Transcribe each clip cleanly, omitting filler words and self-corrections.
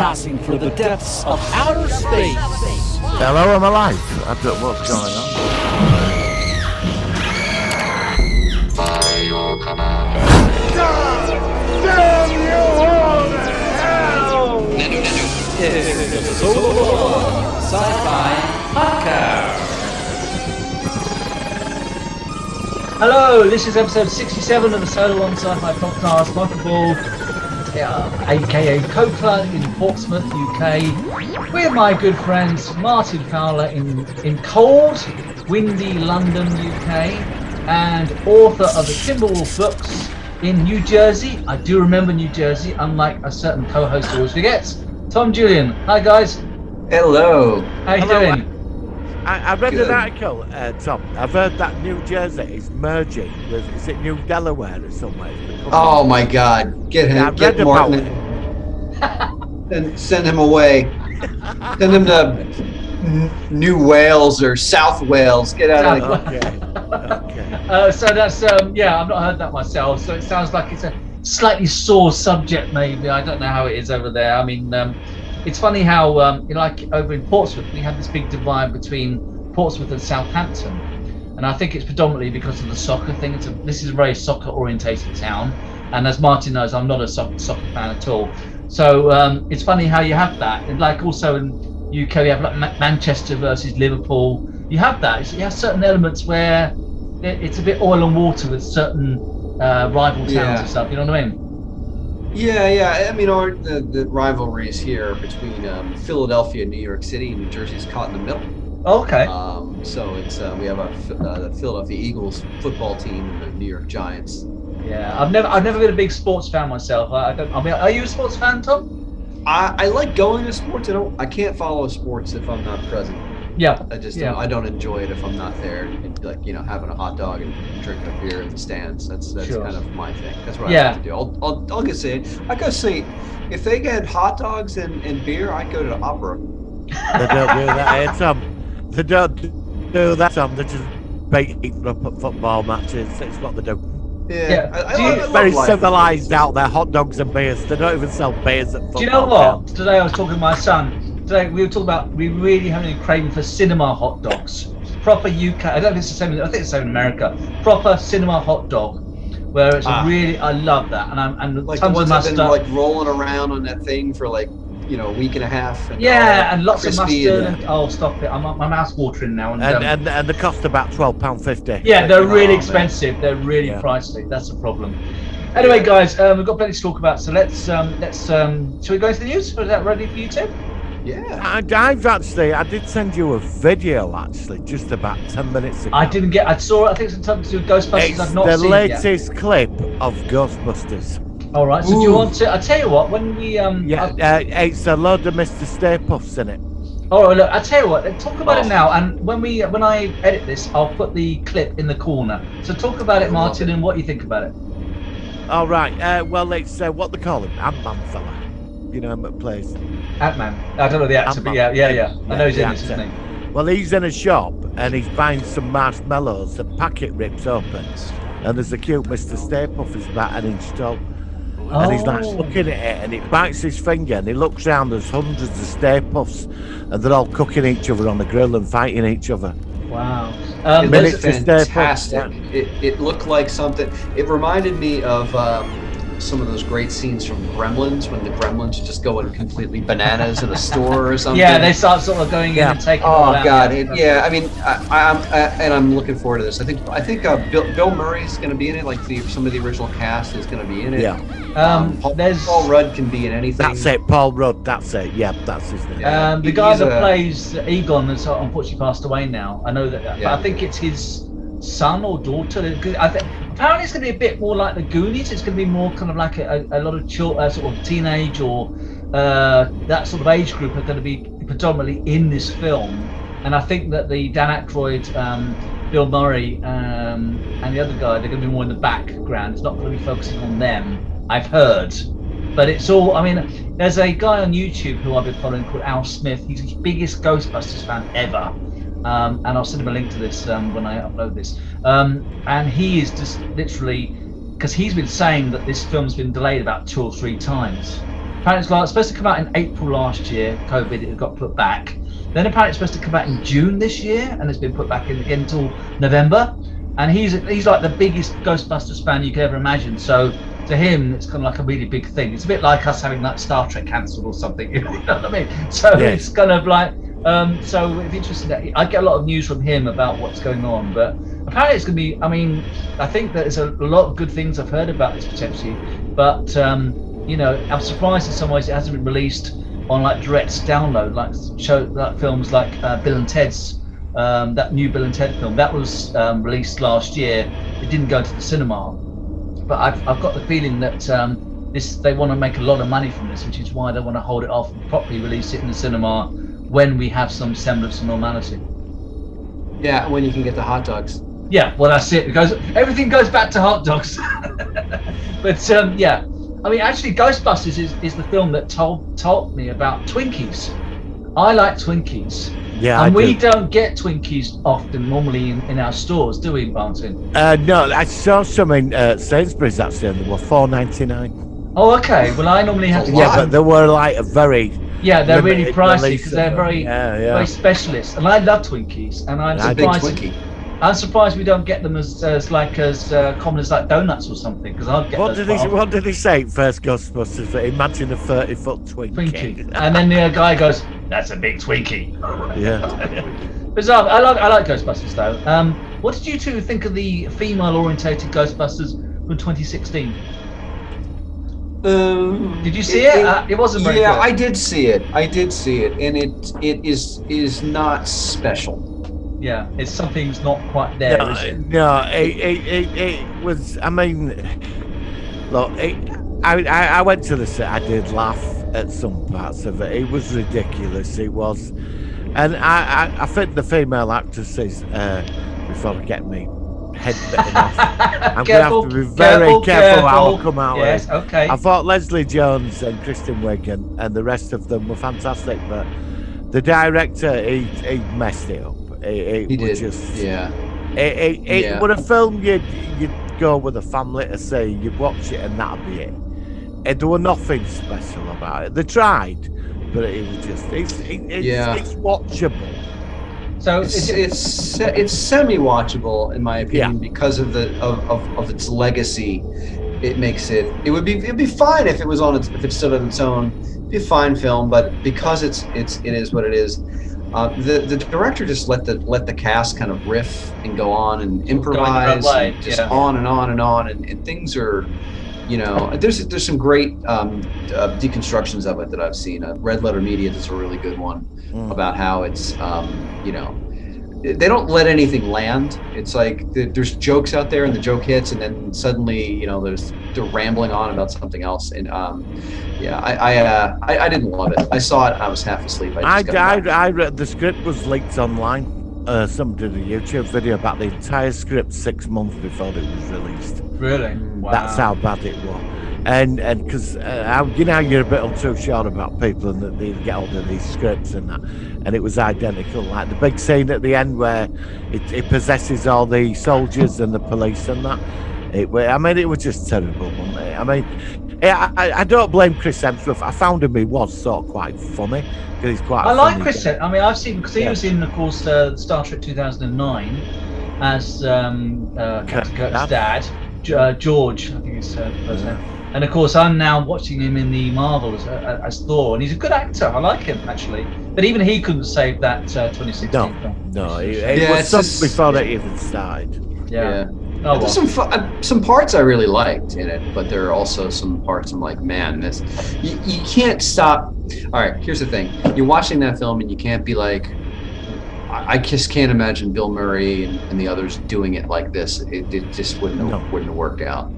broadcasting through the depths of outer space. Hello, I'm alive. I don't know what's going on. By your command. Damn you all to hell! This is the Solo Sci-Fi Podcast. Hello, this is episode 67 of the Solo Long Sci-Fi Podcast. Michael Ball, aka Coca in Portsmouth, UK, with my good friends Martin Fowler in cold, windy London, UK, and author of the Timberwolf books in New Jersey. I do remember New Jersey, unlike a certain co-host who always forgets. Tom Julian. Hi guys. Hello. How you doing? I read Good. an article, Tom. I've heard that New Jersey is merging with, is it New Delaware or somewhere? Oh my God! Get him, Yeah, I get read Martin, and send him away. Send him to New Wales or South Wales. Get out of Okay. So that's I've not heard that myself. So it sounds like it's a slightly sore subject, maybe. I don't know how it is over there. I mean, it's funny how like over in Portsmouth, we have this big divide between Portsmouth and Southampton, and I think it's predominantly because of the soccer thing. This is a very soccer-orientated town, and as Martin knows, I'm not a soccer fan at all. So it's funny how you have that, and like also in UK, you have like Manchester versus Liverpool. You have that. You have certain elements where it's a bit oil and water with certain rival towns and stuff. You know what I mean? Yeah. I mean, the rivalries here between Philadelphia and New York City, and New Jersey is caught in the middle. Okay. So it's we have the Philadelphia Eagles football team and the New York Giants. Yeah, I've never been a big sports fan myself. I mean, are you a sports fan, Tom? I like going to sports. I can't follow sports if I'm not present. Yeah. I don't enjoy it if I'm not there, and like having a hot dog and drinking a beer in the stands. That's Sure. kind of my thing. That's what I Yeah. like to do. I'll go see it. I go see if they get hot dogs and beer. I go to the opera. They don't do that, Tom. They don't do that, Tom. They just bait each up at football matches. That's what they do. Yeah. I love Very life. civilised out there, hot dogs and beers. They don't even sell beers at football. Do you know what? Today I was talking to my son. Today we were talking about we really having a craving for cinema hot dogs. Proper UK. I don't think it's the same. I think it's the same in America. Proper cinema hot dog, where it's really. I love that, and Like the tons ones of that have mustard. been like rolling around on that thing for like a week and a half. And And lots of crispy mustard. and- And, oh, stop it! My mouth's watering now. And they cost about £12.50. Yeah, they're really man. expensive. They're really Yeah. pricey. That's the problem. Anyway, guys, we've got plenty to talk about. So let's shall we go into the news? Is that ready for you two? Yeah. I did send you a video actually just about 10 minutes ago. I didn't get. I saw it. I think it's something to do with Ghostbusters. It's I've not the seen it yet. latest clip of Ghostbusters. All right. So do you want to? I tell you what. When we It's a load of Mr. Stay Puffs in it. Oh, look. I tell you what. Talk about it now. And when I edit this, I'll put the clip in the corner. So talk about it, Martin, and what you think about it. All right. Well, it's what they call him, Ant-Man fella. You know him that plays. Ant-Man. I don't know the actor, but Ant-Man. yeah. I know he's the in this, actor. isn't he? Well, he's in a shop and he's buying some marshmallows. The packet rips open, and there's a cute Mr. Stay Puff who's about an inch tall. And he's like looking at it, and it bites his finger, and he looks round. There's hundreds of Stay Puffs, and they're all cooking each other on the grill and fighting each other. Wow. It Minutes was to stay put, fantastic. It looked like something. It reminded me of some of those great scenes from Gremlins when the Gremlins just going completely bananas in a store or something. Yeah, they start sort of going in and taking. Oh all out. God! I mean, I'm looking forward to this. I think Bill Murray's going to be in it. Like some of the original cast is going to be in it. Yeah. Paul Rudd can be in anything. That's it, Paul Rudd. That's it. Yeah, that's his name. The guy that plays Egon has unfortunately passed away now. I know that, but I think it's his son or daughter. Apparently it's going to be a bit more like the Goonies. It's going to be more kind of like a lot of sort of teenage or that sort of age group are going to be predominantly in this film. And I think that the Dan Aykroyd, Bill Murray, and the other guy, they're going to be more in the background. It's not going to be focusing on them, I've heard. But it's all, I mean, there's a guy on YouTube who I've been following called Al Smith. He's the biggest Ghostbusters fan ever. And I'll send him a link to this when I upload this. And he is just literally, because he's been saying that this film's been delayed about 2 or 3 times. Apparently it's supposed to come out in April last year. COVID, it got put back. Then apparently it's supposed to come out in June this year, and it's been put back in again until November. And he's like the biggest Ghostbusters fan you could ever imagine. So to him, it's kind of like a really big thing. It's a bit like us having like Star Trek cancelled or something. You know what I mean? So it's kind of like. So it's interesting. I get a lot of news from him about what's going on, but apparently it's going to be. I mean, I think there's a lot of good things I've heard about this potentially, but I'm surprised in some ways it hasn't been released on like direct download, like films like Bill and Ted's. That new Bill and Ted film that was released last year. It didn't go to the cinema, but I've got the feeling that they want to make a lot of money from this, which is why they want to hold it off and properly release it in the cinema when we have some semblance of normality. Yeah, when you can get the hot dogs. Yeah, well that's it. Everything goes back to hot dogs. But yeah, I mean, actually, Ghostbusters is the film that told me about Twinkies. I like Twinkies. Yeah, and we don't get Twinkies often normally in our stores, do we, Martin? No, I saw some in Sainsbury's actually, and they were $4.99. Oh, okay. Well, I normally have to. Yeah, but they were like a very. Yeah, they're really pricey because they're very specialist. And I love Twinkies, and I'm surprised. I'm surprised we don't get them as common as like donuts or something. Because I'll get. What did he say? First Ghostbusters, that imagine a 30-foot Twinkie. And then the guy goes, "That's a big Twinkie." Yeah. Bizarre. I like Ghostbusters though. What did you two think of the female-orientated Ghostbusters from 2016? Did you see it? It wasn't very good. I did see it, and it is not special. Yeah, it's something's not quite there, is it? No, it was. I mean, look, I went to the set. I did laugh at some parts of it. It was ridiculous. It was, and I think the female actresses, before I get me head bitten off, I'm gonna have to be very careful how I come out with. Yes, okay. I thought Leslie Jones and Kristen Wiig and the rest of them were fantastic, but the director he messed it up. He did. Just, it would a film you'd go with a family to see. You'd watch it and that'd be it. There was nothing special about it. They tried, but it was just it's watchable. So it's semi-watchable in my opinion because of its legacy. It makes it'd be fine if it was if it stood on its own. It'd be a fine film, but because it is what it is. The director just let the cast kind of riff and go on and improvise, and just on and on and on, and things are, there's some great deconstructions of it that I've seen. Red Letter Media does a really good one about how it's, they don't let anything land. It's like there's jokes out there and the joke hits, and then suddenly they're rambling on about something else. And I didn't love it. I saw it and I was half asleep. I read the script was leaked online. Somebody did a YouTube video about the entire script 6 months before it was released. Really? Wow. That's how bad it was. And because you're a bit too sure about people and that they get hold of these scripts and that, and it was identical. Like the big scene at the end where it possesses all the soldiers and the police and that. It was just terrible, wasn't it? I mean, I don't blame Chris Hemsworth. I found him he was sort of quite funny because he's quite. I like Chris. I mean, I've seen because he was in, of course, Star Trek 2009 as Captain Kirk's dad, George. I think his first name. And of course, I'm now watching him in the Marvels as Thor, and he's a good actor. I like him actually, but even he couldn't save that 2016 film. No, it was something before it even started. Yeah. Oh, well. There's some parts I really liked in it, but there are also some parts I'm like, man, this you can't stop. All right, here's the thing: you're watching that film and you can't be like, I just can't imagine Bill Murray and the others doing it like this. It just wouldn't have worked out.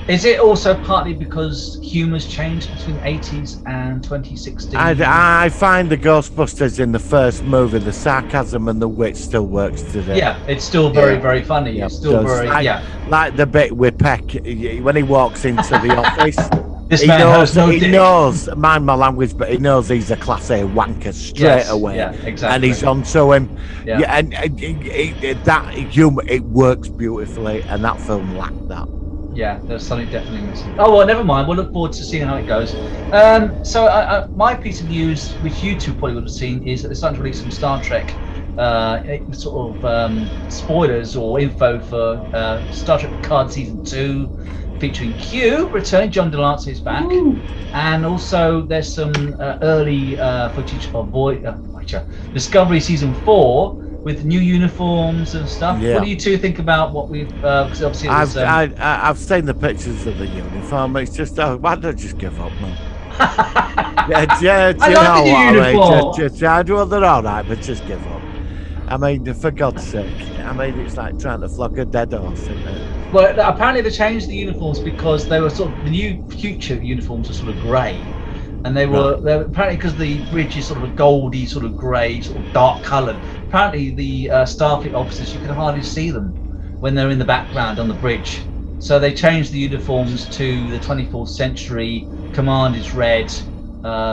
Is it also partly because humor's changed between 80s and 2016? I find the Ghostbusters in the first movie, the sarcasm and the wit still works today. Yeah, it's still very, very funny. Yeah, it's still very, like the bit with Peck, when he walks into the office. He knows, mind my language, but he knows he's a class A wanker straight away. Yeah, exactly. And he's onto him. Yeah, and that humor, it works beautifully, and that film lacked that. Yeah, there's something definitely missing. Oh well, never mind. We'll look forward to seeing how it goes. So my piece of news, which you two probably would have seen, is that they're starting to release some Star Trek spoilers or info for Star Trek Picard season 2, featuring Q returning. John Delancey is back, and also there's some early footage of Discovery season 4. With new uniforms and stuff. Yeah. What do you two think about what we've? Because obviously, I've seen the pictures of the uniform. It's just, why don't I just give up, man? yeah, I like the new uniform. Well, they're all right, but just give up. I mean, for God's sake. I mean, it's like trying to flog a dead horse, isn't it? Well, apparently they changed the uniforms because they were sort of the new future uniforms are sort of grey. And they were apparently because the bridge is sort of a goldy, sort of grey, sort of dark coloured. Apparently, the Starfleet officers, you can hardly see them when they're in the background on the bridge. So they changed the uniforms to the 24th century. Command is red,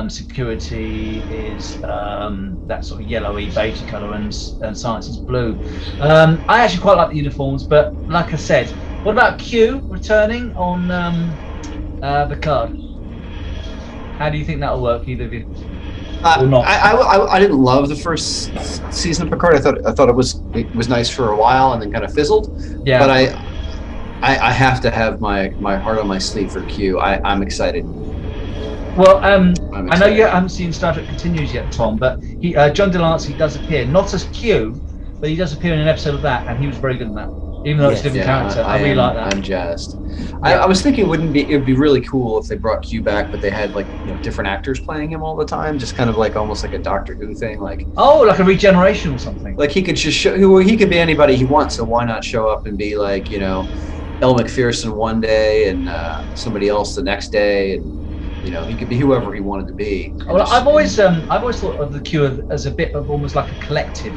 security is that sort of yellowy, beige colour, and science is blue. I actually quite like the uniforms, but like I said, what about Q returning on Picard? How do you think that'll work, either of you? Or not? I didn't love the first season of Picard. I thought it was nice for a while and then kind of fizzled. Yeah. But I have to have my heart on my sleeve for Q. I'm excited. Well, I know you haven't seen Star Trek Continues yet, Tom, but John Delancey does appear, not as Q, but he does appear in an episode of that, and he was very good in that. Even though it's a different character, I really like that. I'm jazzed. Yeah. I was thinking it would be really cool if they brought Q back, but they had like different actors playing him all the time, just kind of like almost like a Doctor Who thing, like like a regeneration or something. Like he could just he could be anybody he wants, so why not show up and be like Elle McPherson one day and somebody else the next day, and he could be whoever he wanted to be. Well, I've always thought of the Q as a bit of almost like a collective.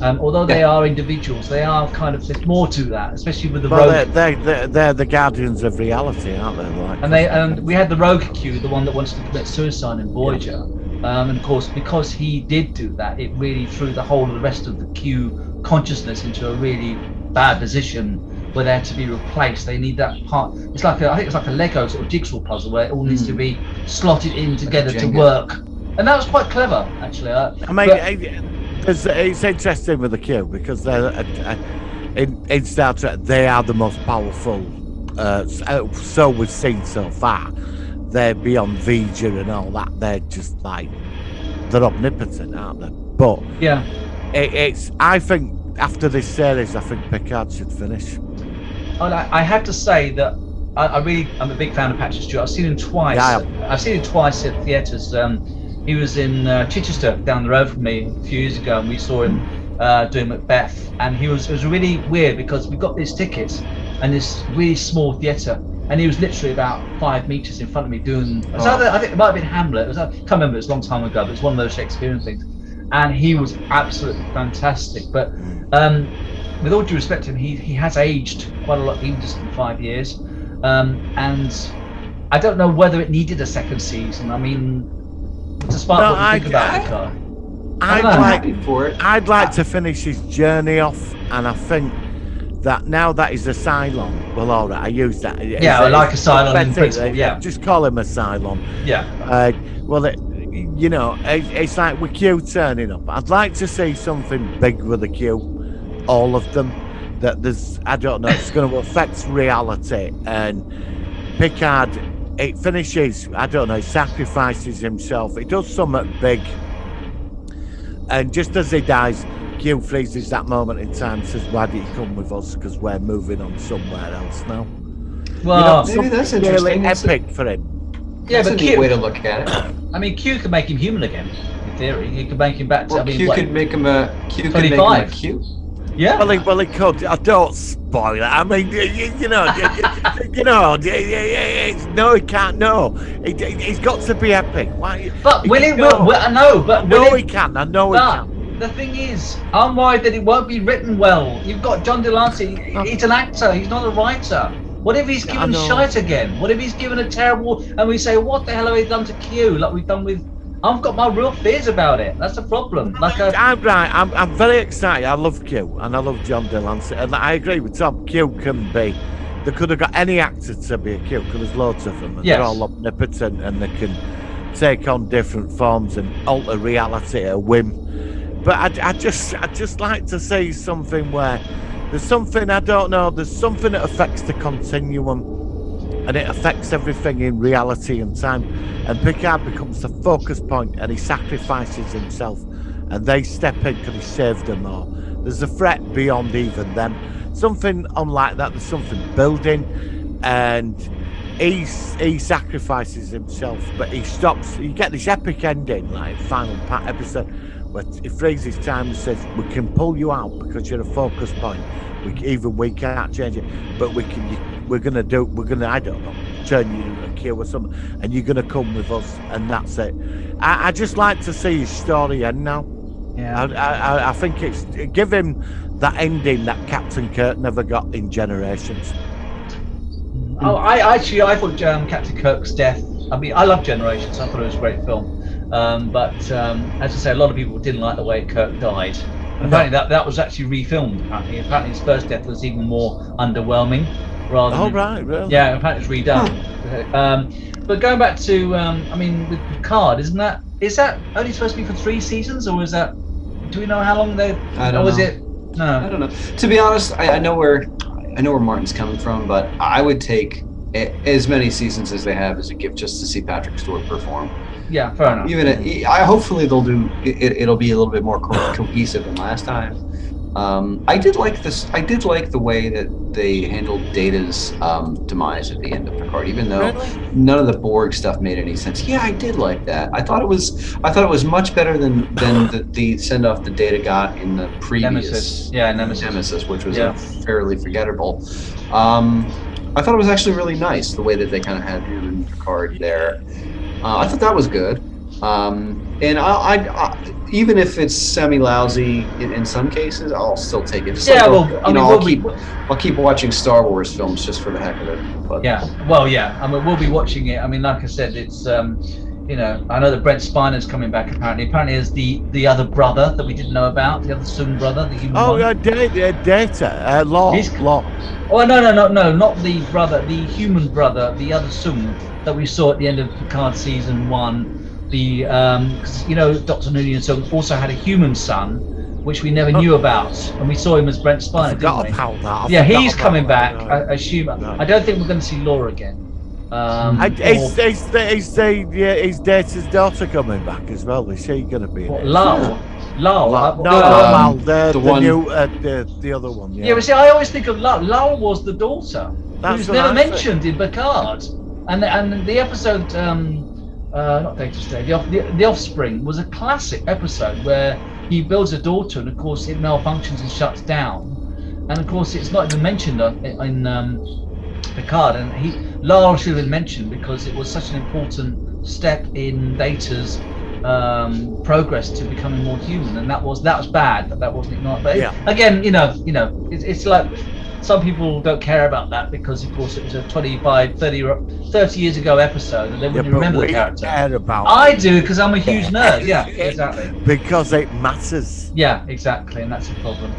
Although they are individuals, they are kind of, there's more to that, especially with the rogue. They're the guardians of reality, aren't they? And we had the rogue Q, the one that wanted to commit suicide in Voyager. And of course, because he did do that, it really threw the whole of the rest of the Q consciousness into a really bad position where they're to be replaced. They need that part. It's like I think it's like a Lego sort of jigsaw puzzle where it all needs to be slotted in together to work. And that was quite clever, actually. It's interesting with the Q because they're in Star Trek they are the most powerful. So we've seen so far. They're beyond V'ger and all that. They're just like they're omnipotent, aren't they? But it's. I think after this series, I think Picard should finish. I have to say that I'm a big fan of Patrick Stewart. I've seen him twice. Yeah. I've seen him twice at theatres. He was in Chichester down the road from me a few years ago, and we saw him doing Macbeth. And it was really weird because we got these tickets and this really small theatre, and he was literally about 5 meters in front of me doing. I think it might have been Hamlet. I can't remember. It was a long time ago, but it's one of those Shakespearean things. And he was absolutely fantastic. But with all due respect to him, he has aged quite a lot, even just in 5 years. And I don't know whether it needed a second season. I mean. Despite what you think about the car, I'd like to finish his journey off, and I think that now that he's a Cylon, well, all right, I use that. Yeah, I like a Cylon in principle. Yeah, just call him a Cylon. Yeah. It's like with Q turning up. I'd like to see something big with the Q, all of them. That there's, I don't know, it's going to affect reality, and Picard. It finishes, I don't know, he sacrifices himself. He does something big. And just as he dies, Q freezes that moment in time and says, why did you come with us? Because we're moving on somewhere else now. Well, maybe that's interesting. Really epic for him. Yeah, that's a neat way to look at it. I mean, Q could make him human again, in theory. He could make him back to, Q could make him a Q. Yeah. Well, he could. I don't spoil it. I mean, no, he can't. No, he's got to be epic. Why? But will it? I know, but he can. I know he can. The thing is, I'm worried that it won't be written well. You've got John Delancey. He's an actor. He's not a writer. What if he's given shite again? What if he's given a terrible? And we say, what the hell have we done to Q? Like we've done with. I've got my real fears about it. That's the problem. I'm right. I'm very excited. I love Q and I love John Delancey, and I agree with Tom. Q can be they could have got any actor to be a cute, because there's loads of them, and Yes. they're all omnipotent, and they can take on different forms and alter reality at a whim. But I just like to see something where there's something, I don't know, there's something that affects the continuum, and it affects everything in reality and time, and Picard becomes the focus point, and he sacrifices himself, and they step in because he saved them, or there's a threat beyond even them. Something unlike that, there's something building, and he sacrifices himself, but he stops. You get this epic ending, like final episode, where he freezes time and says, "We can pull you out because you're a focus point. We can't change it, but we're gonna, I don't know, turn you into a cure or something, and you're gonna come with us, and that's it." I just like to see his story end now. Yeah. I think it's give him that ending that Captain Kirk never got in Generations. Oh, I thought Captain Kirk's death. I mean, I love Generations. I thought it was a great film. But as I say, a lot of people didn't like the way Kirk died. And apparently, that was actually refilmed. Apparently, his first death was even more underwhelming. Rather than, Right, really? Yeah, apparently it's redone. But going back to, I mean, with Picard, is that only supposed to be for 3 seasons, or is that? Do we know how long they? I don't know. Was it? No. I don't know. To be honest, I know where Martin's coming from, but I would take as many seasons as they have as a gift just to see Patrick Stewart perform. Yeah, fair enough. Hopefully they'll do it'll be a little bit more cohesive than last time. I did like this. I did like the way that they handled Data's demise at the end of Picard, even though none of the Borg stuff made any sense. Yeah, I did like that. I thought it was much better than the send off that Data got in the previous Nemesis, which was fairly forgettable. I thought it was actually really nice the way that they kind of had him and Picard there. I thought that was good. And I even if it's semi-lousy in some cases, I'll still take it. I'll keep watching Star Wars films just for the heck of it. But. Yeah, well, yeah. I mean, we'll be watching it. I mean, like I said, it's I know that Brent Spiner's coming back. Apparently, is the other brother that we didn't know about, the other Soong brother, the human one. Oh, Data, Law. Oh, no, not the brother, the human brother, the other Soong that we saw at the end of Picard season 1. Because Dr. Noonien also had a human son, which we never knew about, and we saw him as Brent Spiner. I forgot about that. Yeah, he's coming back. I assume. No. I don't think we're going to see Laura again. Is Data's daughter coming back as well? Is she going to be? Lal. The other one. Yeah, but see, I always think of Lal. Lal was the daughter, who's never mentioned in Picard, and the episode. Not Data's Day, the Offspring was a classic episode where he builds a daughter, and of course it malfunctions and shuts down, and of course it's not even mentioned in Picard, and Lal should have been mentioned because it was such an important step in Data's progress to becoming more human, and that was bad that wasn't ignored. But again, it's like. Some people don't care about that because, of course, it was a 25, 30 years ago episode, and they wouldn't remember the character. I do because I'm a huge nerd. Yeah, exactly. Because it matters. Yeah, exactly, and that's the problem.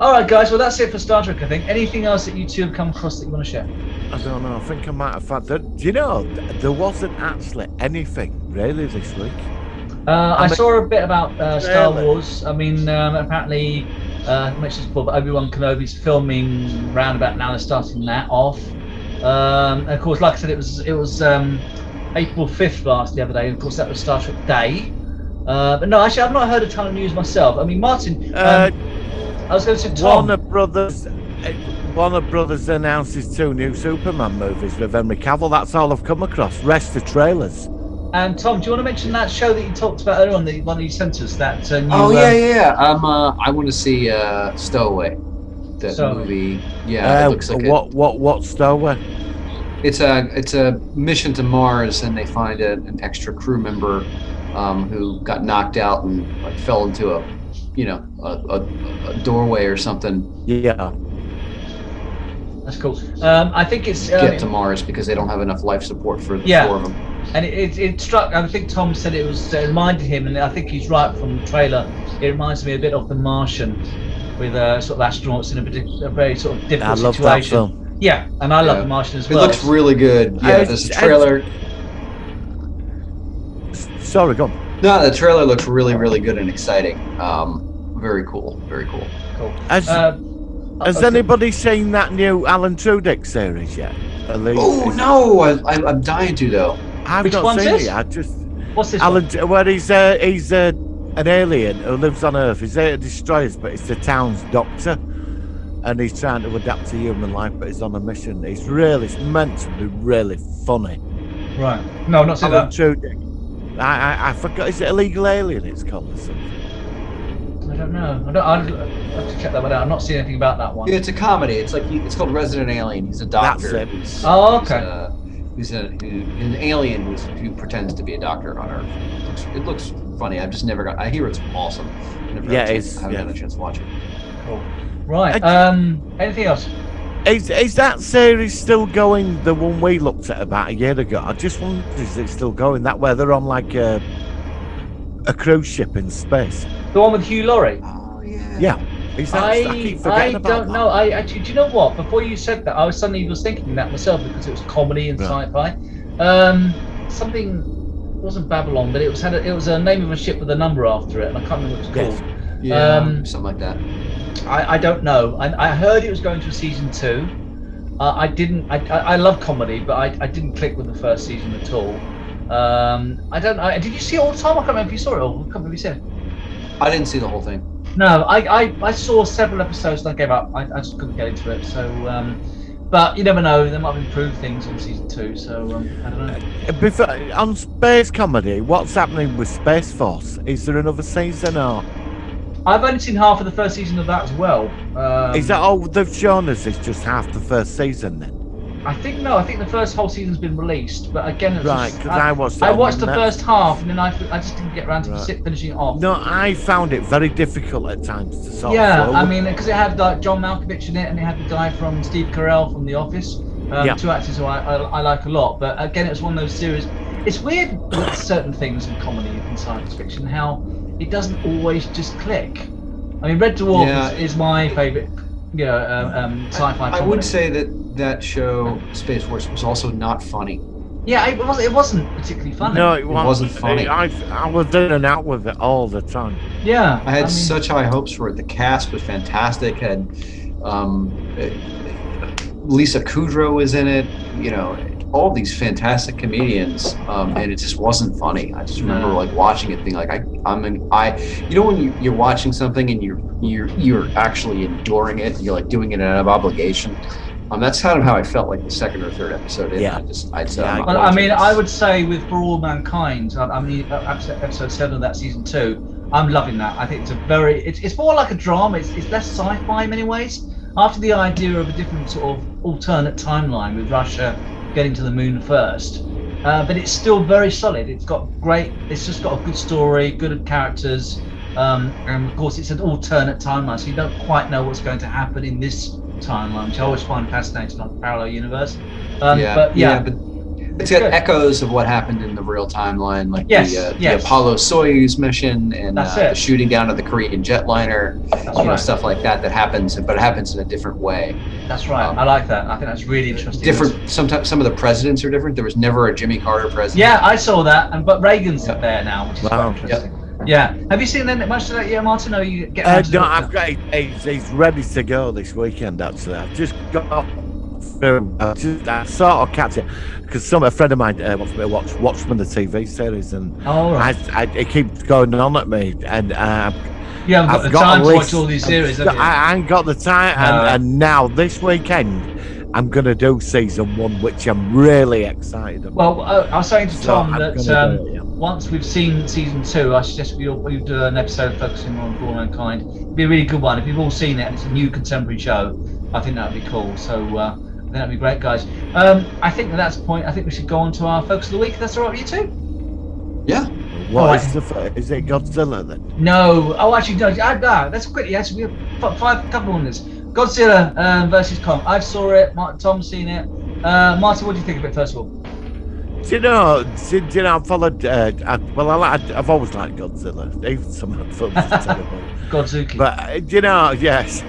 All right, guys. Well, that's it for Star Trek, I think. Anything else that you two have come across that you want to share? I don't know. I think I might have found that. Do you know there wasn't actually anything really this week? I saw a bit about Star Wars. I mean, apparently. I mentioned this before, but Obi-Wan Kenobi's filming round about now. They're starting that off. And of course, like I said, it was April 5th the other day. And of course, that was Star Trek Day. But no, actually, I've not heard a ton of news myself. I mean, Martin, I was going to say Tom. Warner Brothers announces 2 new Superman movies with Henry Cavill. That's all I've come across. Rest of trailers. And Tom, do you want to mention that show that you talked about earlier on, the one that you sent us? That new, I want to see Stowaway. That movie. Yeah, it looks like what Stowaway? It's a mission to Mars, and they find an extra crew member who got knocked out and fell into a doorway or something. Yeah. That's cool. I think it's get to Mars because they don't have enough life support for the 4 of them. And it struck. I think Tom said it reminded him, and I think he's right from the trailer. It reminds me a bit of The Martian, with sort of astronauts in a very sort of difficult situation. Yeah, and I love Yeah. The Martian as It well. looks really good. Yeah, there's a trailer. Sorry, go on. No, the trailer looks really, really good and exciting. Very cool. Very cool. Cool. Has anybody seen that new Alan Tudyk series yet? Oh no, I'm dying to though. I've Which not one's seen this? it. I just What's this Alan, one? where he's an alien who lives on Earth. He's there to destroy us, but it's the town's doctor, and he's trying to adapt to human life, but he's on a mission. It's meant to be really funny. Right. No, not seen Alan that. Tudyk. I forgot. Is it Illegal Alien? It's called or something. I don't know. I'll have to check that one out. I've not seen anything about that one. Yeah, it's a comedy. It's called Resident Alien. He's a doctor. That's it. Oh, okay. He's an alien who pretends to be a doctor on Earth. It looks funny. I've just never got. I hear it's awesome. I haven't had a chance to watch it. Cool. Right. Anything else? Is that series still going? The one we looked at about a year ago. I just wondered, is it still going? That where they're on like a cruise ship in space. The one with Hugh Laurie. Oh yeah. Yeah. Is that, I keep forgetting about don't that. know. I actually, do you know what? Before you said that, I was thinking that myself because it was comedy and sci-fi. Something wasn't Babylon, but it was a name of a ship with a number after it, and I can't remember what it's called. Yeah, something like that. I don't know. I heard it was going to a season 2. I didn't. I love comedy, but I didn't click with the first season at all. I don't know. Did you see it all the time? I can't remember if you saw it all. I can't remember if you said it. I didn't see the whole thing. No, I saw several episodes and I gave up. I just couldn't get into it. So, but you never know. They might have improved things on season 2. So I don't know. On space comedy, what's happening with Space Force? Is there another season or? I've only seen half of the first season of that as well. Is that all they've shown us? Is just half the first season then? I think the first whole season's been released, but again, it's Right, because I watched. I watched the first half, and then I just didn't get around to finishing it off. No, I found it very difficult at times to sort Yeah, of flow. I mean, because it had like John Malkovich in it, and it had the guy from Steve Carell from The Office. Two actors who I like a lot. But again, it was one of those series. It's weird with certain things in comedy and science fiction how it doesn't always just click. I mean, Red Dwarf is my favourite, sci-fi comedy. I would say that show, Space Force, was also not funny. Yeah, it wasn't particularly funny. No, it wasn't funny. I was in and out with it all the time. Yeah, I had such high hopes for it. The cast was fantastic. Had Lisa Kudrow was in it. You know, all these fantastic comedians, and it just wasn't funny. I just remember like watching it, being like, when you're watching something and you're actually enduring it, and you're like doing it out of obligation. That's kind of how I felt like the second or third episode. I would say with For All Mankind, episode 7 of that season 2, I'm loving that. I think it's more like a drama. It's less sci-fi in many ways. After the idea of a different sort of alternate timeline with Russia getting to the moon first, but it's still very solid. It's just got a good story, good characters, and of course it's an alternate timeline, so you don't quite know what's going to happen in this timeline, which I always find fascinating, like the parallel universe. But it's got echoes of what happened in the real timeline, like the Apollo Soyuz mission and the shooting down of the Korean jetliner, stuff like that happens, but it happens in a different way. That's right. I like that. I think that's really interesting. Different. Sometimes some of the presidents are different. There was never a Jimmy Carter president. Yeah, I saw that, but Reagan's up there now, which is quite interesting. Yeah. Have you seen much of that yet, Martin? Or you get? No, I've got. He's ready to go this weekend. Actually, I've just got through. I sort of catch it because a friend of mine wants me to watch Watchmen, the TV series, and it keeps going on at me, and you haven't got the time to watch all these series, have you? I ain't got the time, and now this weekend I'm going to do season 1, which I'm really excited about. Well, I was saying to Tom that once we've seen season 2, I suggest we do an episode focusing on For All Mankind. It'd be a really good one. If you've all seen it and it's a new contemporary show, I think that would be cool. So I think that'd be great, guys. I think that's the point. I think we should go on to our focus of the week. If that's all right with you two? Yeah. Is it Godzilla then? No. Oh, actually, no. That's quickly. Actually, we have couple on this. Godzilla versus Kong. I've saw it. Tom's seen it. Martin, what do you think of it first of all? Do you know, I've followed, I've always liked Godzilla. Even some of the films are terrible. Godzuki. But, you know, yes,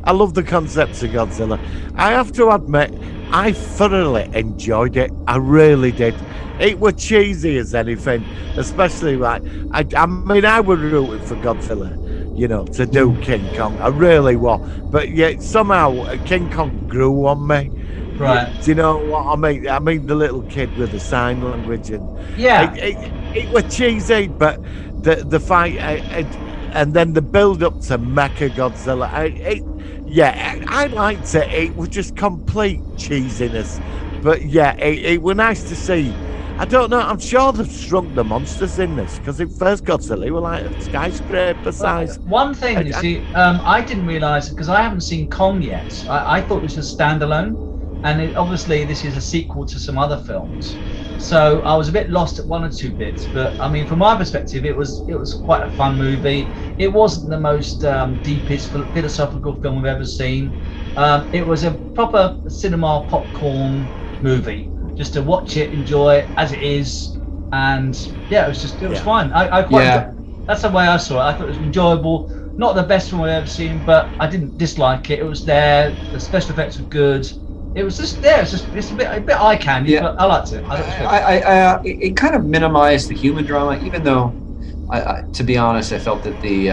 I love the concepts of Godzilla. I have to admit, I thoroughly enjoyed it. I really did. It was cheesy as anything, especially like, I mean, I was rooting for Godzilla, you know, to do King Kong. I really was. But yet somehow King Kong grew on me. Right. Do you know what I mean? I mean, the little kid with the sign language, and it was cheesy, but the fight, and then the build up to Mecha Godzilla, I liked it. It was just complete cheesiness, but yeah, it was nice to see. I don't know. I'm sure they've shrunk the monsters in this because in first Godzilla, they were like a skyscraper size. One thing, you see, I didn't realise because I haven't seen Kong yet. I thought this was standalone. And obviously, this is a sequel to some other films, so I was a bit lost at one or two bits. But I mean, from my perspective, it was quite a fun movie. It wasn't the most deepest philosophical film we've ever seen. It was a proper cinema popcorn movie, just to watch it, enjoy it as it is, and yeah, it was fine. I quite that's the way I saw it. I thought it was enjoyable. Not the best film I've ever seen, but I didn't dislike it. It was there. The special effects were good. It was just there. It's a bit eye candy, but I liked it. It kind of minimized the human drama, even though, to be honest, I felt that the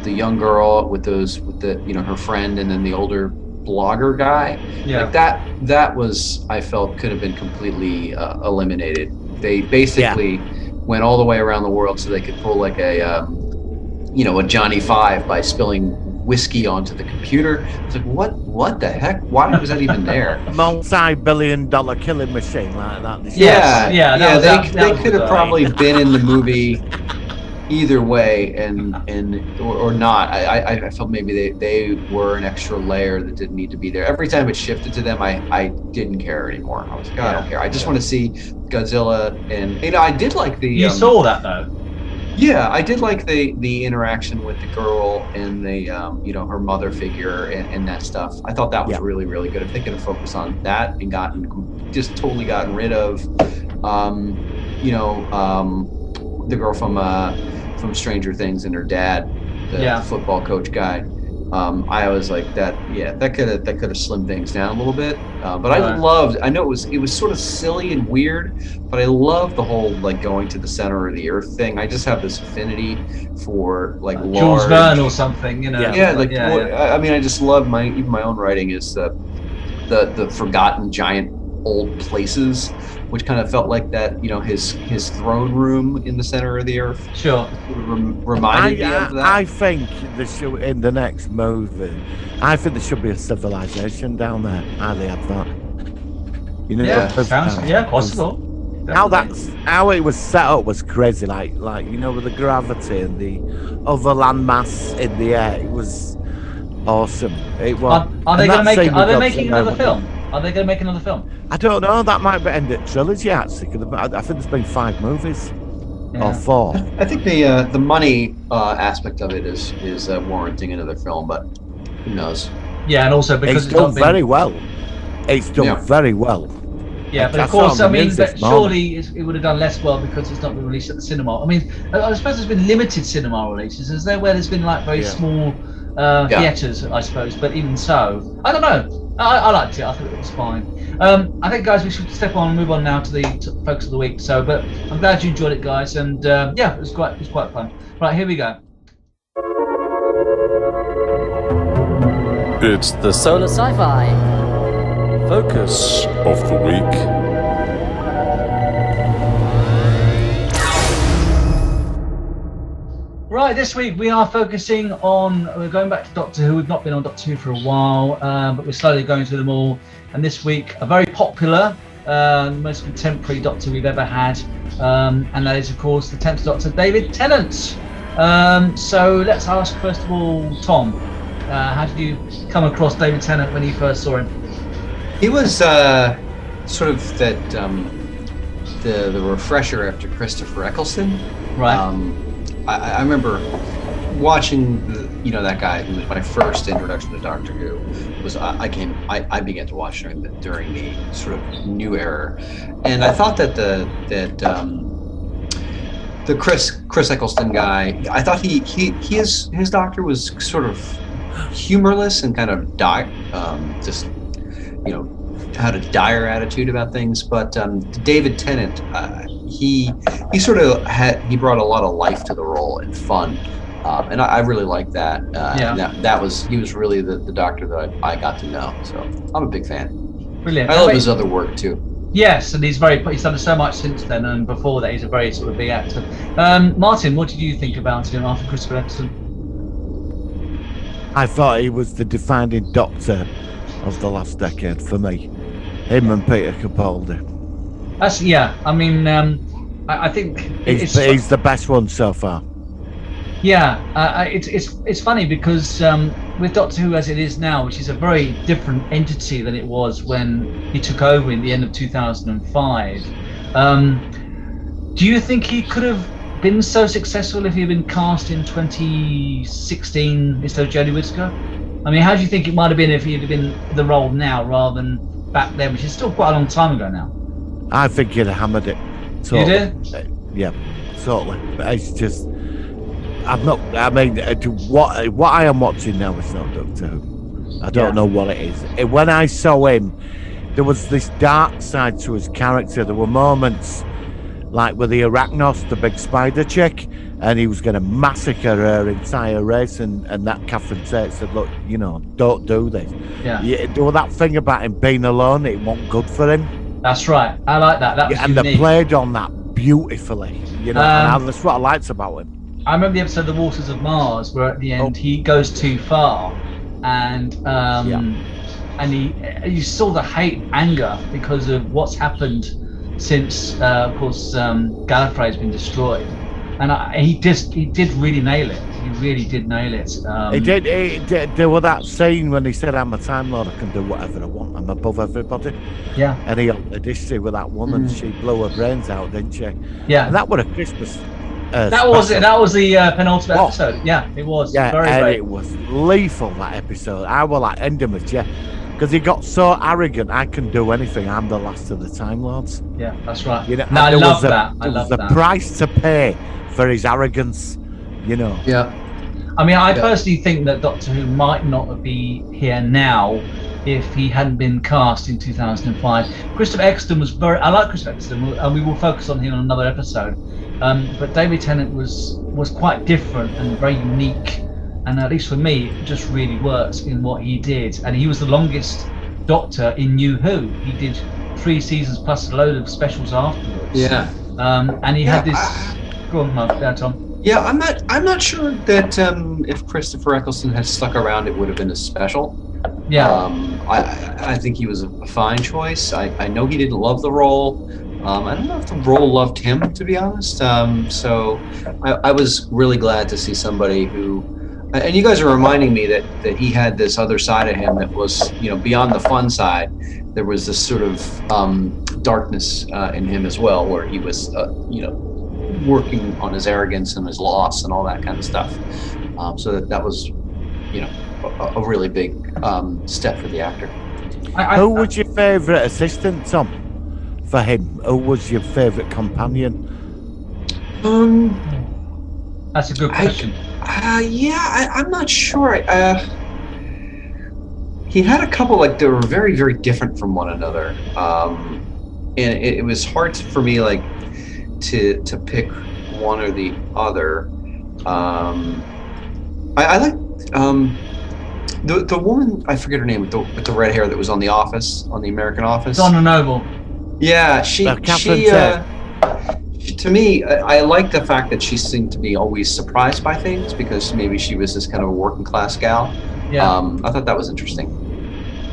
young girl with her friend, and then the older blogger guy, like that was, I felt, could have been completely eliminated. They basically went all the way around the world so they could pull like a Johnny Five by spilling whiskey onto the computer. It's like, what the heck? Why was that even there? Multi-billion-dollar killing machine like that. They could have probably been in the movie either way, or not. I felt maybe they were an extra layer that didn't need to be there. Every time it shifted to them, I didn't care anymore. I was like, I don't care. I just want to see Godzilla, and I did like the. You saw that though. Yeah, I did like the interaction with the girl and the her mother figure and that stuff. I thought that was really, really good. If they could have focused on that and totally gotten rid of the girl from Stranger Things and her dad, the football coach guy. I was like that could have slimmed things down a little bit. But I know it was sort of silly and weird, but I love the whole like going to the center of the earth thing. I just have this affinity for like Jules Verne or something, you know. I mean, I just love my own writing is the forgotten giant old places, which kind of felt like that, his throne room in the center of the earth. Sure. Reminded me of that. I think in the next movie, I think there should be a civilization down there. How they have that. Possible. How it was set up was crazy. Like with the gravity and the other landmass in the air, it was awesome. It was. Are they making another film? Are they going to make another film? I don't know. That might be end of trilogy, actually. I think there's been 5 movies or 4. I think the money aspect of it is warranting another film, but who knows? Yeah, and also because it's done very well. It's done very well. Yeah, but of course, I mean, but surely it would have done less well because it's not been released at the cinema. I mean, I suppose there's been limited cinema releases. Is there where there's been like very small theatres, I suppose? But even so, I don't know. I liked it. I thought it was fine. I think, guys, we should step on and move on now to the focus of the week. So, but I'm glad you enjoyed it, guys, and it was quite fun. Right, here we go. It's the Solar Sci-Fi focus of the week. Right, this week we are focusing on, we're going back to Doctor Who. We've not been on Doctor Who for a while, but we're slowly going through them all. And this week, a very popular, most contemporary Doctor we've ever had, and that is, of course, the 10th Doctor, David Tennant. So let's ask, first of all, Tom, how did you come across David Tennant when you first saw him? He was sort of that the refresher after Christopher Eccleston. Right. I remember watching that guy who was my first introduction to Doctor Who was I began to watch during the sort of new era, and I thought that the Chris Eccleston guy, I thought his Doctor was sort of humorless and kind of just had a dire attitude about things, but David Tennant, he sort of he brought a lot of life to the role and fun, and I really liked that. He was really the Doctor that I got to know, so I'm a big fan. Brilliant. I love his other work too. Yes, and he's done so much since then, and before that he's a very sort of big actor. Martin, what did you think about him after Christopher Eccleston? I thought he was the defining Doctor of the last decade for me. Him and Peter Capaldi. I think he's the best one so far. Yeah, it's funny because with Doctor Who as it is now, which is a very different entity than it was when he took over in the end of 2005, do you think he could have been so successful if he had been cast in 2016 instead of Jodie Whittaker? I mean, how do you think it might have been if he had been the role now rather than back then, which is still quite a long time ago now? I think he'd have hammered it. You did? Yeah, totally. But it's just, what I am watching now is not Doctor Who. I don't know what it is. When I saw him, there was this dark side to his character. There were moments like with the Arachnos, the big spider chick, and he was going to massacre her entire race, and that Catherine Tate said, look, don't do this. There was that thing about him being alone, it wasn't good for him. That's right. I like that. That was and unique. They played on that beautifully, and that's what I liked about him. I remember the episode of The Waters of Mars where at the end he goes too far, and you saw the hate, anger because of what's happened since, of course, Gallifrey has been destroyed, and he did really nail it. He really did nail it. He did. There was that scene when he said, "I'm a Time Lord. I can do whatever I want. I'm above everybody." Yeah. And he altered history with that woman. She blew her brains out, didn't she? Yeah. And that was a Christmas. That was it. That was the penultimate episode. Yeah, it was. Yeah, very and great. it was lethal, that episode. I was like ending with because he got so arrogant. I can do anything. I'm the last of the Time Lords. Yeah, that's right. I love that. I love that. There was a price to pay for his arrogance. Yeah. I mean, I personally think that Doctor Who might not be here now if he hadn't been cast in 2005. Christopher Eccleston was I like Christopher Eccleston, and we will focus on him on another episode. But David Tennant was quite different and very unique, and at least for me, it just really works in what he did. And he was the longest Doctor in New Who. He did 3 seasons plus a load of specials afterwards. Yeah. And he had this. Go on, Tom. Yeah, I'm not sure that if Christopher Eccleston had stuck around, it would have been a special. Yeah. I think he was a fine choice. I know he didn't love the role. I don't know if the role loved him, to be honest. So I was really glad to see somebody who, and you guys are reminding me that he had this other side of him that was, beyond the fun side. There was this sort of darkness in him as well, where he was, working on his arrogance and his loss and all that kind of stuff. So that was, a really big step for the actor. Who was your favourite assistant, Tom, for him? Who was your favourite companion? That's a good question. I'm not sure. He had a couple, they were very, very different from one another. And it was hard for me, to pick one or the other. I like the woman, I forget her name, with the red hair that was on The Office, on the American Office. Donna Noble. Yeah, she to me, I like the fact that she seemed to be always surprised by things, because maybe she was this kind of a working class gal. Yeah. I thought that was interesting.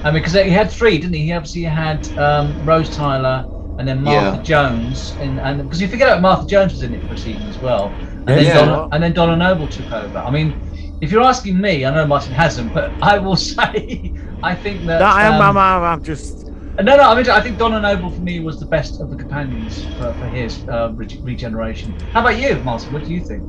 I mean, because he had 3, didn't he? He obviously had Rose Tyler, and then Martha Jones, and because you forget about Martha Jones was in it for a season as well, and then Donna Noble took over. I mean, if you're asking me, I know Martin hasn't, but I will say, I think that. I'm just. No. I mean, I think Donna Noble for me was the best of the companions for his regeneration. How about you, Martin? What do you think?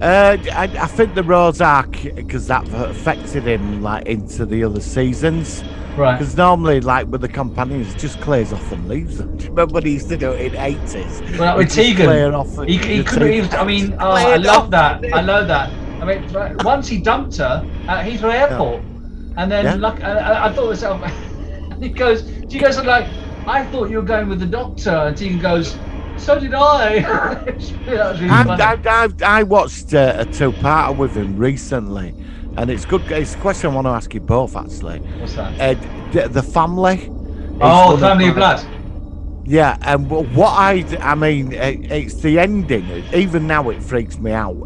I think the Rose arc, because that affected him like into the other seasons. Right. Because normally, like with the companions, it just clears off and leaves them. Do you remember when he used to do it in 80s? Well, with Tegan, he couldn't even. I mean, I love that. I love that. I mean, once he dumped her at Heathrow Airport, and then I thought to myself, he goes, like, I thought you were going with the doctor, and Tegan goes, so did I. That was really funny. I watched a two-parter with him recently, and it's good. It's a question I want to ask you both, actually. What's that? The family. Oh, Family of Blood. Yeah, and what I mean, it's the ending. Even now, it freaks me out.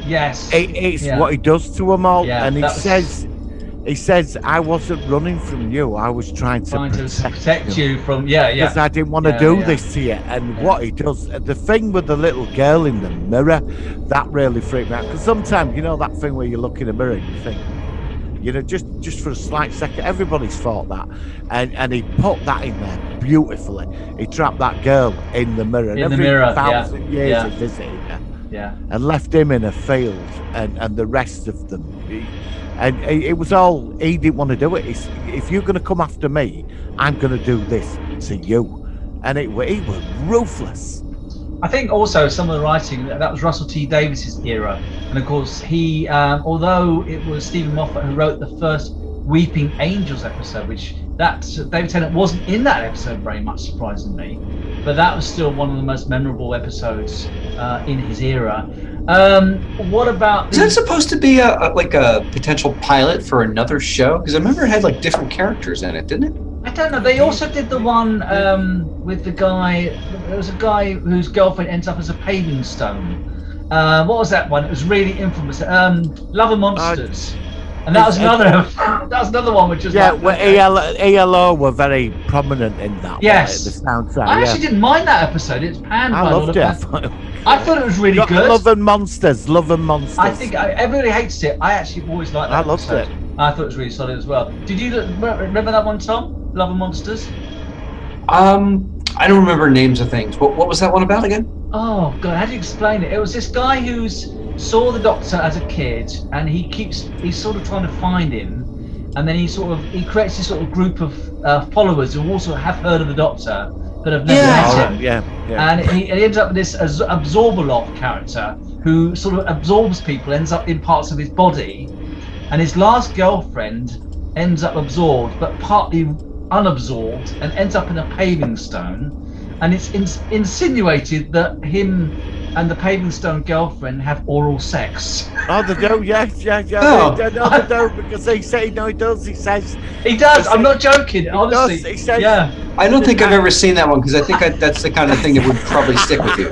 Yes. It's what he does to them all, and he says, "I wasn't running from you. I was trying to protect you from because I didn't want to do this to you." And what he does, the thing with the little girl in the mirror, that really freaked me out. Because sometimes, you know, that thing where you look in a mirror and you think, you know, just for a slight second, everybody's thought that, and he put that in there beautifully. He trapped that girl in the mirror. In the mirror, 1,000 years he visited her, and left him in a field, and the rest of them. And it was all, he didn't want to do it. If you're going to come after me, I'm going to do this to you. And he was ruthless. I think also some of the writing, that was Russell T Davies's era. And of course, he, although it was Stephen Moffat who wrote the first Weeping Angels episode, which David Tennant wasn't in that episode very much, surprisingly. But that was still one of the most memorable episodes in his era. What about? Is that supposed to be a potential pilot for another show? Because I remember it had like different characters in it, didn't it? I don't know. They also did the one with the guy. There was a guy whose girlfriend ends up as a paving stone. What was that one? It was really infamous. Love and Monsters. And that was another one which was ELO were very prominent in that. Yes, the soundtrack. I actually didn't mind that episode. It's panned by a lot of it. I thought it was really good. Love and Monsters. I think everybody hates it. I actually always liked that. I loved it. I thought it was really solid as well. Did you remember that one, Tom? Love and Monsters. I don't remember names of things. What was that one about again? Oh God, how do you explain it? It was this guy who saw the Doctor as a kid, and he's sort of trying to find him, and then he creates this sort of group of followers who also have heard of the Doctor but have never met him. Yeah. And he ends up with this Absorbalov character who sort of absorbs people, ends up in parts of his body, and his last girlfriend ends up absorbed but partly unabsorbed and ends up in a paving stone, and it's insinuated that him and the paving stone girlfriend have oral sex. Oh, they do, yeah. Oh. They do, because he does. He says he does. I'm not joking. Honestly, he says, I don't think I've ever seen that one, because I think that's the kind of thing that would probably stick with you.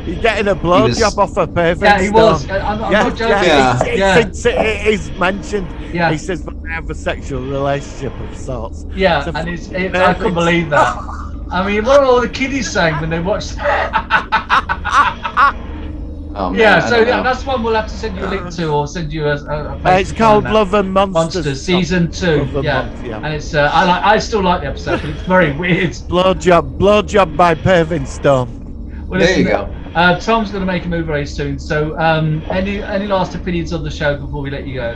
He's getting a blowjob off a paving Yeah, he stone. was. I'm not joking. He thinks it is mentioned. Yeah. He says, but I have a sexual relationship of sorts. Yeah, and I couldn't believe that. I mean, what are all the kiddies saying when they watch Oh, man, yeah, so that's one we'll have to send you a link to, or send you a it's called Love and Monsters. Season 2. And it's I still like the episode, but it's very weird. Blowjob by paving stone. Well, there you go. Tom's going to make a move very soon. So, any last opinions on the show before we let you go?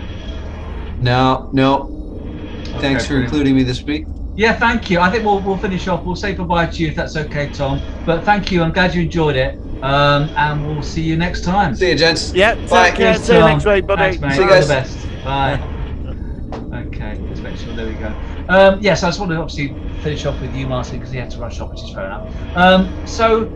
No. Thanks for including me this week. Yeah, thank you. I think we'll finish off. We'll say goodbye to you if that's okay, Tom. But thank you. I'm glad you enjoyed it. And we'll see you next time. See you, gents. Yeah, bye. See you next week, buddy. Thanks, mate. See you All guys. the best. Bye. Okay, let's make sure. There we go. Yes, I just want to obviously finish off with you, Martin, because he had to rush off, which is fair enough. So,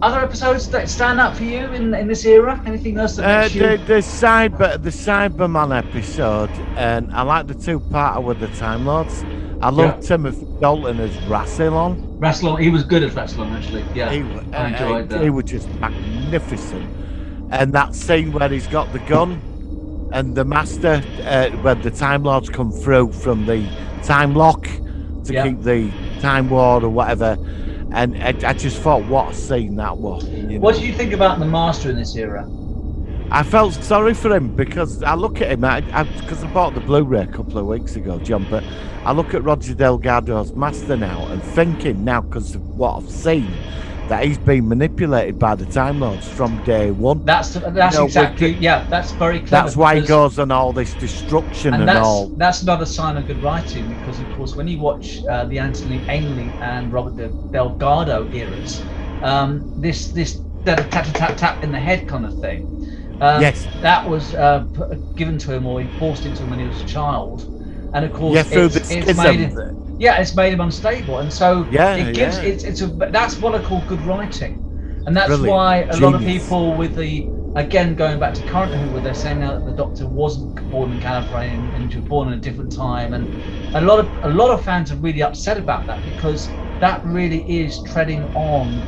other episodes that stand out for you in this era? Anything else that makes you... The Cyberman episode, and I like the two-parter with the Time Lords. I love Timothy Dalton as Rassilon. Rassilon, he was good as Rassilon, actually. Yeah, I enjoyed that. He was just magnificent. And that scene where he's got the gun and the Master, when the Time Lords come through from the time lock to keep the Time War or whatever. And I just thought, what a scene that was. What do you think about the Master in this era? I felt sorry for him, because I look at him, because I bought the Blu-ray a couple of weeks ago, John, but I look at Roger Delgado's Master now and thinking now, because of what I've seen, that he's been manipulated by the Time Lords from day one. That's exactly, that's very clever. That's why he goes on all this destruction and all. That's another sign of good writing, because of course when you watch the Anthony Ainley and Robert Delgado eras, this tap tap in the head kind of thing, that was given to him or enforced into him when he was a child, and of course it's made him unstable, and so that's what I call good writing, and that's why a lot of people with again going back to current Who, they're saying now that the Doctor wasn't born in California and he was born in a different time, and a lot of fans are really upset about that, because that really is treading on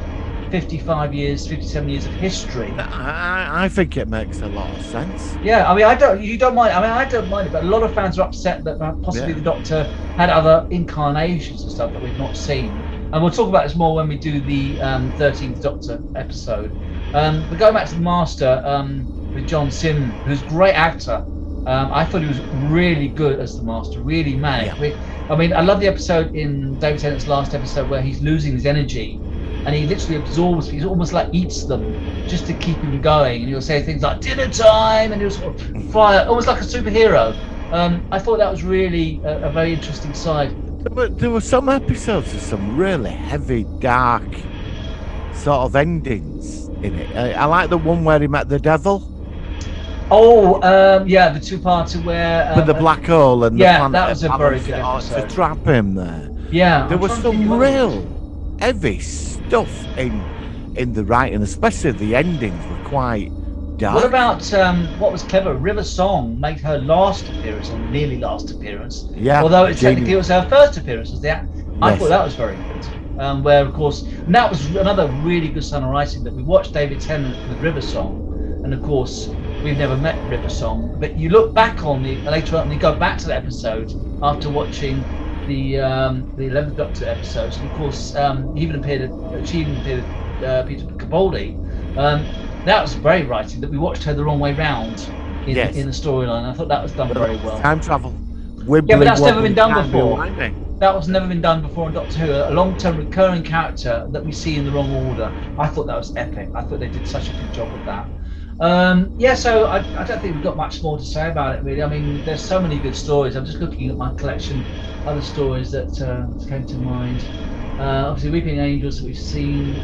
57 years of history. I think it makes a lot of sense. Yeah, I mean, you don't mind. I mean, I don't mind it, but a lot of fans are upset that possibly the Doctor had other incarnations and stuff that we've not seen. And we'll talk about this more when we do the 13th Doctor episode. But going back to the Master with John Sim, who's a great actor. I thought he was really good as the Master, really manic. Yeah. I mean, I love the episode in David Tennant's last episode where he's losing his energy. And he literally absorbs, he's almost like eats them just to keep him going. And he'll say things like dinner time, and he'll sort of fire, almost like a superhero. I thought that was really a very interesting side. But there were some episodes with some really heavy, dark sort of endings in it. I like the one where he met the devil. Oh, the two-parter where... with the black hole and the planet. Yeah, that was a very good episode. To trap him there. Yeah. There was some real heavy stuff in the writing, especially the endings were quite dark. What about what was clever? River Song made her last appearance, or nearly last appearance. Yeah. Although technically it was her first appearance. I thought that was very good. Where of course, and that was another really good son of writing, that we watched David Tennant with River Song, and of course we've never met River Song. But you look back on later on, and you go back to the episode after watching the 11th Doctor episodes, and of course she even appeared Peter Capaldi. That was very writing, that we watched her the wrong way round in the storyline. I thought that was done very well. Time travel. But that's never been done before. That was never been done before in Doctor Who. A long-term recurring character that we see in the wrong order. I thought that was epic. I thought they did such a good job with that. So I don't think we've got much more to say about it, really. I mean, there's so many good stories. I'm just looking at my collection, other stories that came to mind. Obviously, Weeping Angels that we've seen.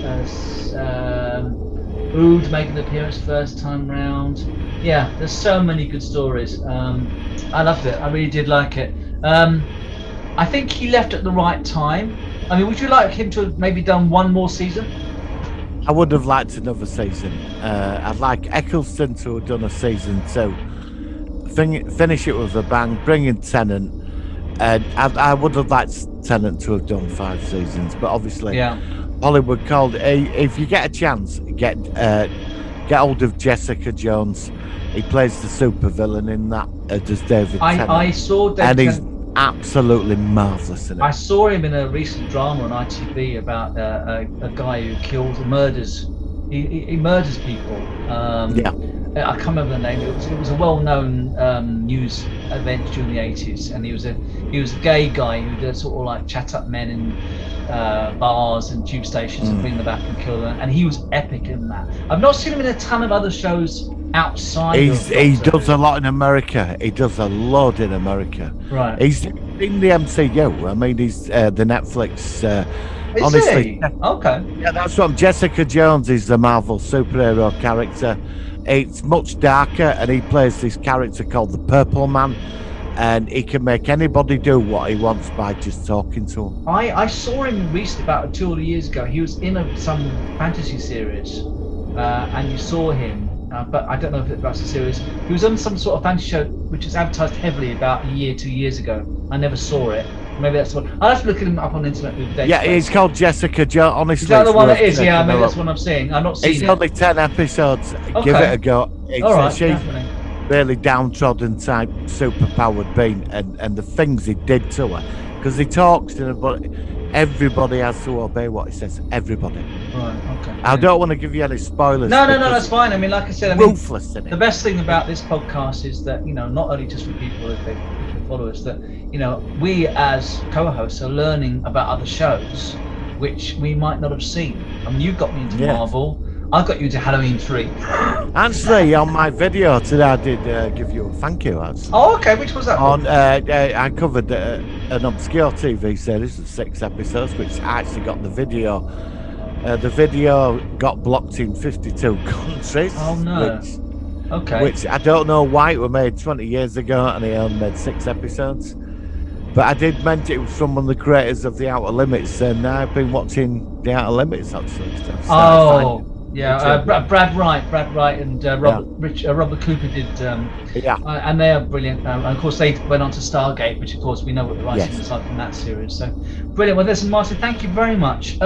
Ood making an appearance first time round. Yeah, there's so many good stories. I loved it. I really did like it. I think he left at the right time. I mean, would you like him to have maybe done one more season? I would have liked another season. I'd like Eccleston to have done a season 2. Finish it with a bang, bring in Tennant. And I would have liked Tennant to have done 5 seasons, but obviously Hollywood called. If you get a chance, get hold of Jessica Jones. He plays the supervillain in that, does David Tennant. I saw David and he's absolutely marvellous in it. I saw him in a recent drama on ITV about a guy who murders people. I can't remember the name. It was a well-known news event during the 80s, and he was a gay guy who did sort of like chat up men in bars and tube stations and bring them back and kill them. And he was epic in that. I've not seen him in a ton of other shows outside. He does a lot in America. He does a lot in America. Right. He's in the MCU. I mean, he's the Netflix. Honestly, okay. Yeah, that's what Jessica Jones is, the Marvel superhero character. It's much darker, and he plays this character called the Purple Man, and he can make anybody do what he wants by just talking to him. I saw him recently, about 2 or 3 years ago. He was in some fantasy series, and you saw him, but I don't know if that's a series. He was on some sort of fantasy show which was advertised heavily about 2 years ago. I never saw it. Maybe that's what. I'll have to look him up on the internet with Dave. Yeah, it's called Jessica Jones. Honestly, is that the one it is? Yeah, maybe that's what I'm seeing. I'm not seeing it. It's only 10 episodes. Okay. Give it a go. It's all right, she's definitely. really downtrodden type, superpowered being, and the things he did to her, because he talks to her, but everybody has to obey what he says. Everybody. Right. Okay. I don't want to give you any spoilers. No, that's fine. I mean, like I said, ruthless in it. The best thing about this podcast is that, not only just for people if they follow us, that we as co-hosts are learning about other shows, which we might not have seen. I mean, you got me into Marvel. I got you into Halloween 3. Actually, on my video today, I did give you a thank you. Actually. Oh, okay. Which was that? I covered an obscure TV series of 6 episodes, which actually got the video. The video got blocked in 52 countries. Oh no. Which I don't know why it was made 20 years ago and it only made 6 episodes. But I did mention it was from one of the creators of The Outer Limits, and I've been watching The Outer Limits actually. Brad Wright and Robert Cooper did. And they are brilliant. And of course, they went on to Stargate, which of course we know what the writing is like from that series. So brilliant. Well, listen, Martin, thank you very much.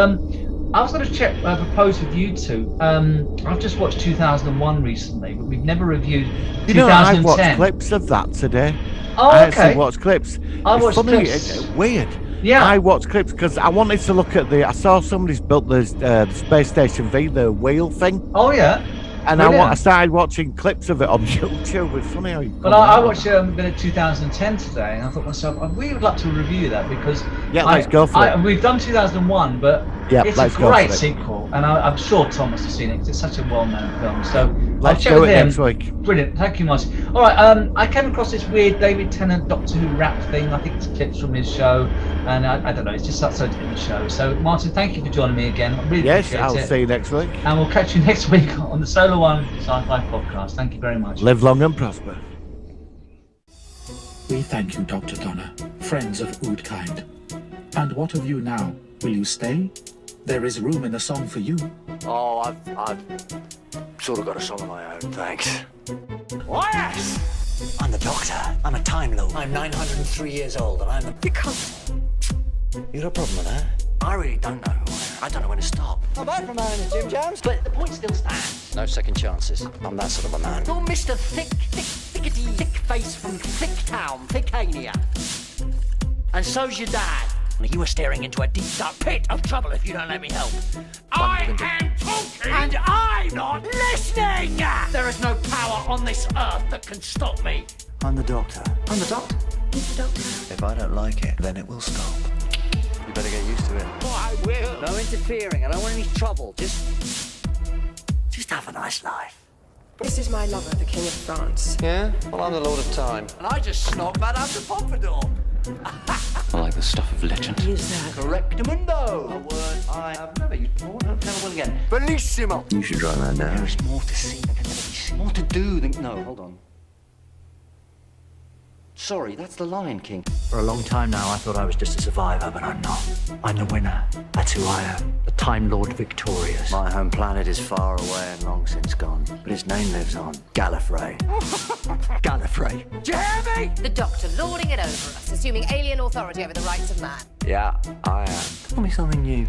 I was going to propose with you two. I've just watched 2001 recently, but we've never reviewed 2010. I've watched clips of that today. Oh, I okay. actually watched clips. It's funny, it's weird. Yeah. I watched clips because I wanted to look at I saw somebody's built the Space Station V, the wheel thing. Oh, yeah. And I started watching clips of it on YouTube. It's funny how you. But I watched a bit of 2010 today, and I thought to myself, I really would like to review that because let's go for it. We've done 2001, but it's a great sequel, and I'm sure Thomas has seen it because it's such a well-known film. So let's do it next week. Brilliant, thank you, Martin. All right, I came across this weird David Tennant Doctor Who rap thing. I think it's clips from his show, and I don't know, it's just such a different show. So Martin, thank you for joining me again. I really appreciate it. I'll see you next week. And we'll catch you next week on the Solar One Sci-Fi Podcast. Thank you very much. Live long and prosper. We thank you, Dr. Donner, friends of Oodkind. And what of you now? Will you stay? There is room in the song for you. Oh, I've sort of got a song of my own, thanks. Yes! I'm the Doctor. I'm a Time Lord. I'm 903 years old, and I'm the... Because You got a problem with that? I really don't know. I don't know when to stop. I'm back from man in the Jim Jams, but the point still stands. No second chances. I'm that sort of a man. You're Mr. Thickety, thick face from Thick Town, Thickania. And so's your dad. You were staring into a deep, dark pit of trouble if you don't let me help. I am talking! And I'm not listening! There is no power on this earth that can stop me. I'm the Doctor. I'm the Doctor. He's the Doctor. If I don't like it, then it will stop. You better get used to it. Oh, I will. No interfering. I don't want any trouble. Just have a nice life. This is my lover, the King of France. Yeah? Well, I'm the Lord of Time. And I just snog Madame de Pompadour. I like the stuff of legend. Use that. Correctamundo. A word I have never used before. Don't tell well again. Bellissimo. You should try that now. There is more to see than can never be seen. More to do than... No, hold on. Sorry, that's the Lion King. For a long time now, I thought I was just a survivor, but I'm not. I'm the winner. That's who I am. The Time Lord victorious. My home planet is far away and long since gone, but his name lives on. Gallifrey. Gallifrey. Do you hear me? The Doctor lording it over us, assuming alien authority over the rights of man. Yeah, I am. Tell me something new.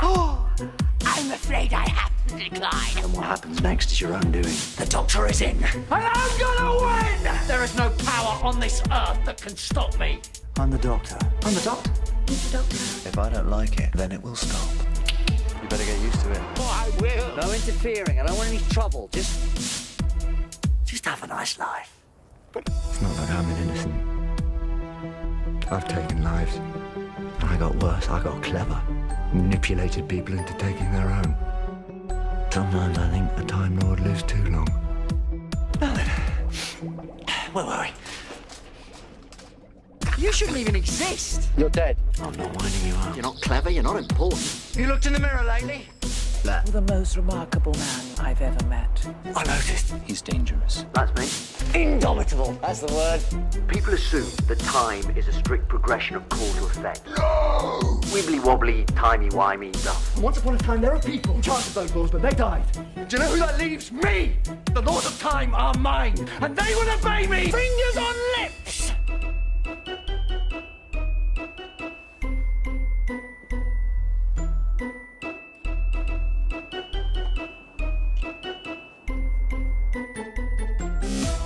I'm afraid I have to decline. And what happens next is your own doing. The Doctor is in. And I'm gonna win! There is no power on this earth that can stop me. I'm the Doctor. I'm the Doctor. He's the Doctor. If I don't like it, then it will stop. You better get used to it. Oh, I will. No interfering. I don't want any trouble. Just have a nice life. It's not like I'm an innocent. I've taken lives. I got worse. I got clever. Manipulated people into taking their own. Sometimes I think the Time Lord lives too long. Now then, where were we? You shouldn't even exist. You're dead. I'm not winding you up. You're not clever. You're not important. You looked in the mirror lately? That. The most remarkable man I've ever met. I noticed. He's dangerous. That's me. Indomitable. That's the word. People assume that time is a strict progression of cause to effect. No! Wibbly-wobbly, timey-wimey stuff. Once upon a time, there were people in charge of those laws, but they died. Do you know who that leaves? Me! The laws of time are mine, and they will obey me! Fingers on lips!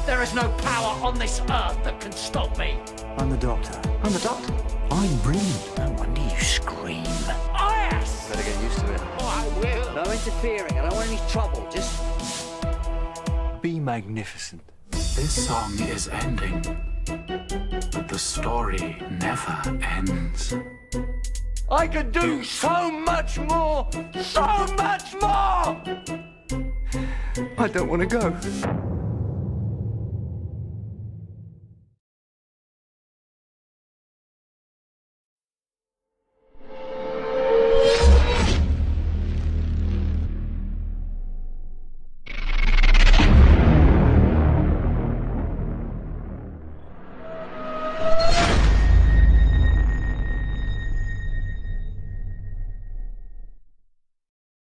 There is no power on this earth that can stop me. I'm the Doctor. I'm the Doctor. I'm brilliant. No wonder you scream. Oh, yes! Better get used to it. Oh, I will. No interfering. I don't want any trouble. Just Be magnificent. This song is ending, but the story never ends. I could do so much more! So much more! I don't want to go.